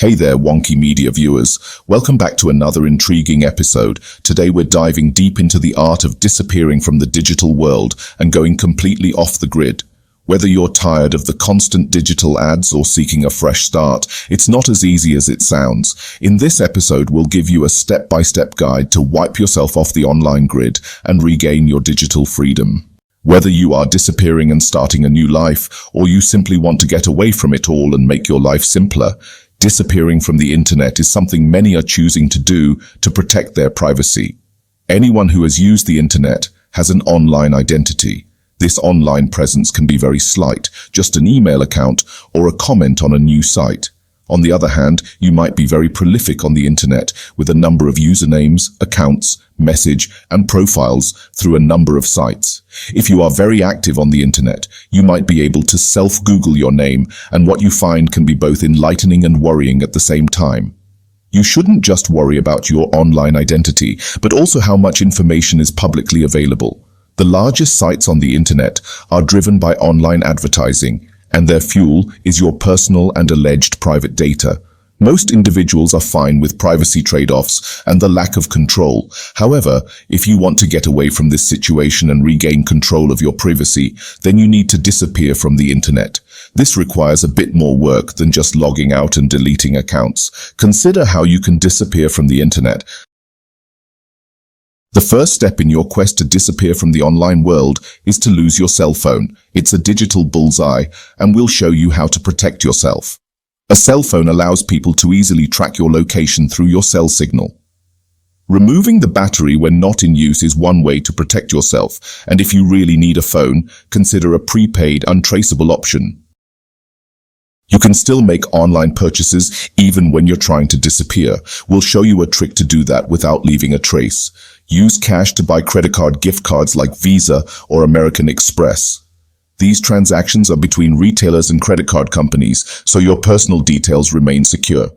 Hey there, Wonky Media viewers. Welcome back to another intriguing episode. Today we're diving deep into the art of disappearing from the digital world and going completely off the grid. Whether you're tired of the constant digital ads or seeking a fresh start, it's not as easy as it sounds. In this episode, we'll give you a step-by-step guide to wipe yourself off the online grid and regain your digital freedom. Whether you are disappearing and starting a new life, or you simply want to get away from it all and make your life simpler, disappearing from the internet is something many are choosing to do to protect their privacy. Anyone who has used the internet has an online identity. This online presence can be very slight, just an email account or a comment on a new site. On the other hand, you might be very prolific on the internet with a number of usernames, accounts, message, and profiles through a number of sites. If you are very active on the internet, you might be able to self-Google your name, and what you find can be both enlightening and worrying at the same time. You shouldn't just worry about your online identity, but also how much information is publicly available. The largest sites on the internet are driven by online advertising, and their fuel is your personal and alleged private data. Most individuals are fine with privacy trade-offs and the lack of control. However, if you want to get away from this situation and regain control of your privacy, then you need to disappear from the internet. This requires a bit more work than just logging out and deleting accounts. Consider how you can disappear from the internet. The first step in your quest to disappear from the online world is to lose your cell phone. It's a digital bullseye, and we'll show you how to protect yourself. A cell phone allows people to easily track your location through your cell signal. Removing the battery when not in use is one way to protect yourself, and if you really need a phone, consider a prepaid, untraceable option. You can still make online purchases even when you're trying to disappear. We'll show you a trick to do that without leaving a trace. Use cash to buy credit card gift cards like Visa or American Express. These transactions are between retailers and credit card companies, so your personal details remain secure.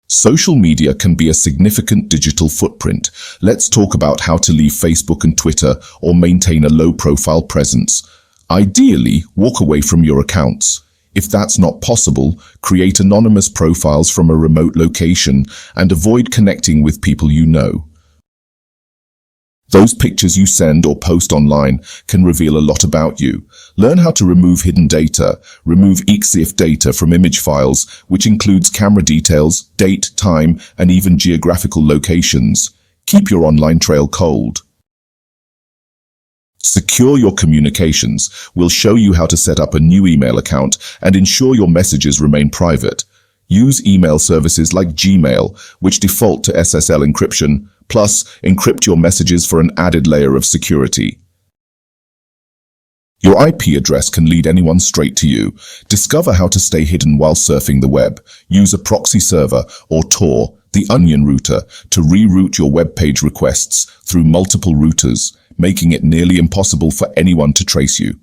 Social media can be a significant digital footprint. Let's talk about how to leave Facebook and Twitter or maintain a low-profile presence. Ideally, walk away from your accounts. If that's not possible, create anonymous profiles from a remote location and avoid connecting with people you know. Those pictures you send or post online can reveal a lot about you. Learn how to remove hidden data. Remove EXIF data from image files, which includes camera details, date, time, and even geographical locations. Keep your online trail cold. Secure your communications. We'll show you how to set up a new email account and ensure your messages remain private. Use email services like Gmail, which default to SSL encryption, plus encrypt your messages for an added layer of security. Your IP address can lead anyone straight to you. Discover how to stay hidden while surfing the web. Use a proxy server or Tor, the onion router, to reroute your web page requests through multiple routers, making it nearly impossible for anyone to trace you.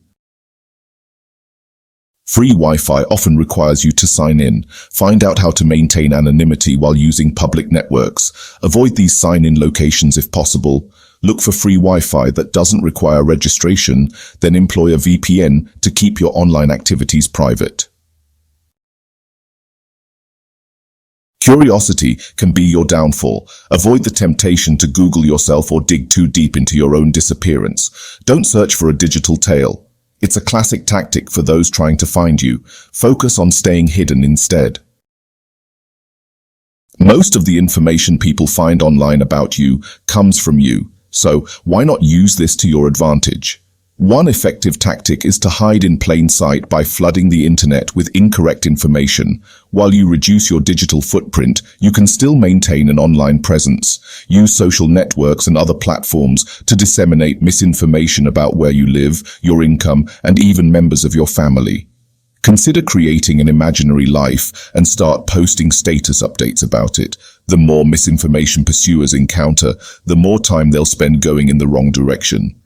Free Wi-Fi often requires you to sign in. Find out how to maintain anonymity while using public networks. Avoid these sign-in locations if possible. Look for free Wi-Fi that doesn't require registration, then employ a VPN to keep your online activities private. Curiosity can be your downfall. Avoid the temptation to Google yourself or dig too deep into your own disappearance. Don't search for a digital tale. It's a classic tactic for those trying to find you. Focus on staying hidden instead. Most of the information people find online about you comes from you, so why not use this to your advantage? One effective tactic is to hide in plain sight by flooding the internet with incorrect information. While you reduce your digital footprint, you can still maintain an online presence. Use social networks and other platforms to disseminate misinformation about where you live, your income, and even members of your family. Consider creating an imaginary life and start posting status updates about it. The more misinformation pursuers encounter, the more time they'll spend going in the wrong direction.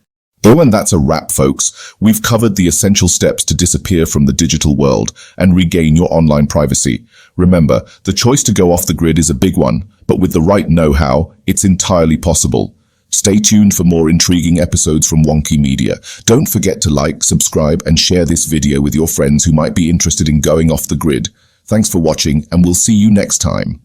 Oh, and that's a wrap, folks. We've covered the essential steps to disappear from the digital world and regain your online privacy. Remember, the choice to go off the grid is a big one, but with the right know-how, it's entirely possible. Stay tuned for more intriguing episodes from Wonky Media. Don't forget to like, subscribe, and share this video with your friends who might be interested in going off the grid. Thanks for watching, and we'll see you next time.